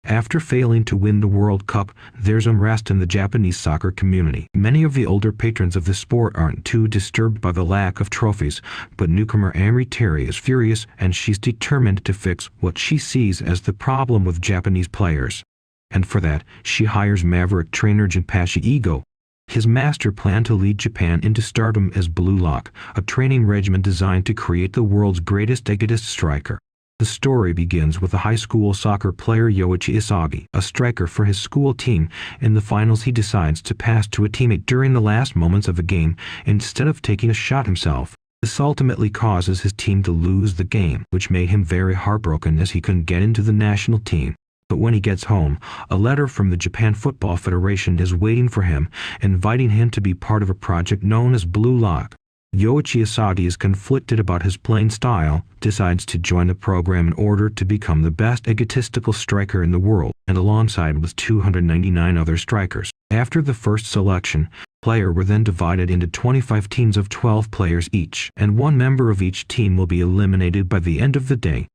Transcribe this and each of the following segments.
After failing to win the World Cup, there's unrest in the Japanese soccer community. Many of the older patrons of the sport aren't too disturbed by the lack of trophies, but newcomer Amri Terry is furious, and she's determined to fix what she sees as the problem with Japanese players. And for that, she hires maverick trainer Jinpachi Ego. His master plan to lead Japan into stardom is Blue Lock, a training regimen designed to create the world's greatest egotist striker. The story begins with a high school soccer player Yoichi Isagi, a striker for his school team. In the finals, he decides to pass to a teammate during the last moments of a game instead of taking a shot himself. This ultimately causes his team to lose the game, which made him very heartbroken as he couldn't get into the national team. But when he gets home, a letter from the Japan Football Federation is waiting for him, inviting him to be part of a project known as Blue Lock. Yoichi Isagi is conflicted about his playing style, decides to join the program in order to become the best egotistical striker in the world, and alongside with 299 other strikers. After the first selection, players were then divided into 25 teams of 12 players each, and one member of each team will be eliminated by the end of the day.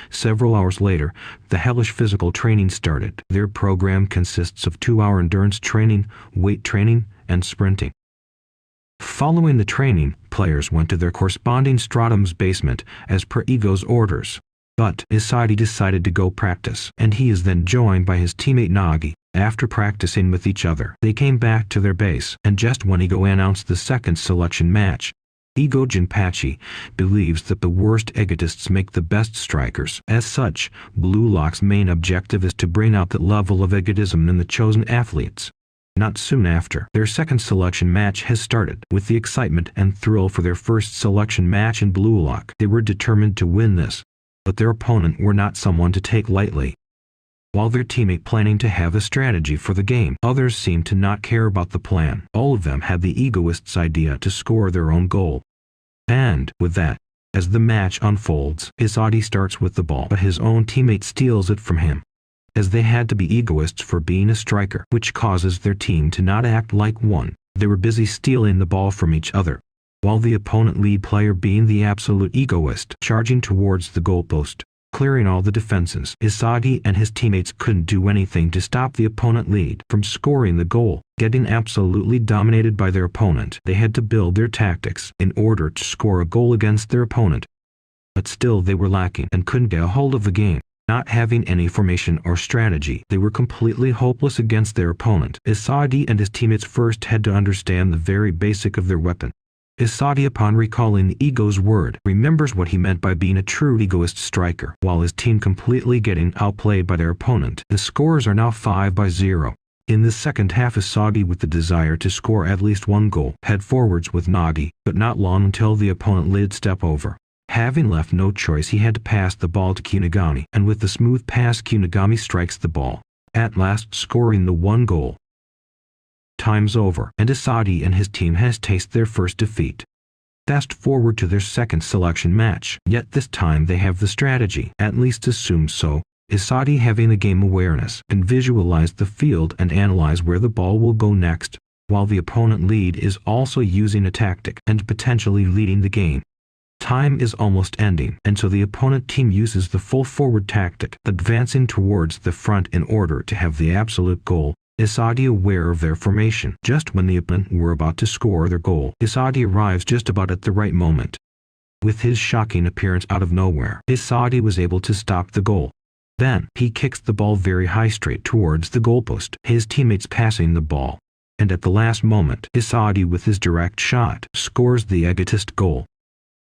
Several hours later, the hellish physical training started. Their program consists of 2-hour endurance training, weight training, and sprinting. Following the training, players went to their corresponding stratum's basement as per Ego's orders. But Isagi decided to go practice, and he is then joined by his teammate Nagi. After practicing with each other, they came back to their base, and just when Ego announced the second selection match, Ego Jinpachi believes that the worst egotists make the best strikers. As such, Blue Lock's main objective is to bring out that level of egotism in the chosen athletes. Not soon after, their second selection match has started. With the excitement and thrill for their first selection match in Blue Lock, they were determined to win this. But their opponent were not someone to take lightly. While their teammate planning to have a strategy for the game, others seemed to not care about the plan. All of them had the egoist's idea to score their own goal. And, with that, as the match unfolds, Isagi starts with the ball, but his own teammate steals it from him. As they had to be egoists for being a striker, which causes their team to not act like one, they were busy stealing the ball from each other, while the opponent lead player being the absolute egoist, charging towards the goalpost, clearing all the defenses. Isagi and his teammates couldn't do anything to stop the opponent lead from scoring the goal. Getting absolutely dominated by their opponent, they had to build their tactics in order to score a goal against their opponent. But still they were lacking and couldn't get a hold of the game. Not having any formation or strategy, they were completely hopeless against their opponent. Isagi and his teammates first had to understand the very basic of their weapon. Isagi, upon recalling Ego's word, remembers what he meant by being a true egoist striker, while his team completely getting outplayed by their opponent. The scores are now 5-0. In the second half, Isagi, with the desire to score at least one goal, head forwards with Nagi, but not long until the opponent lid step over. Having left no choice, he had to pass the ball to Kunigami, and with the smooth pass, Kunigami strikes the ball, at last scoring the one goal. Time's over, and Isagi and his team has tasted their first defeat. Fast forward to their second selection match, yet this time they have the strategy, at least assumed so. Isagi, having the game awareness, can visualize the field and analyze where the ball will go next, while the opponent lead is also using a tactic and potentially leading the game. Time is almost ending, and so the opponent team uses the full forward tactic, advancing towards the front in order to have the absolute goal. Isagi, aware of their formation, just when the opponent were about to score their goal, Isagi arrives just about at the right moment. With his shocking appearance out of nowhere, Isagi was able to stop the goal. Then, he kicks the ball very high straight towards the goalpost, his teammates passing the ball. And at the last moment, Isagi, with his direct shot, scores the egotist goal.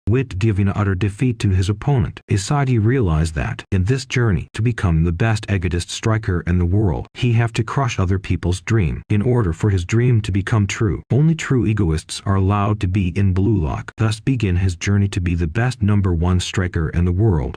With giving utter defeat to his opponent, Isagi realized that, in this journey to become the best egotist striker in the world, he have to crush other people's dream. In order for his dream to become true, only true egoists are allowed to be in Blue Lock, thus begin his journey to be the best #1 striker in the world.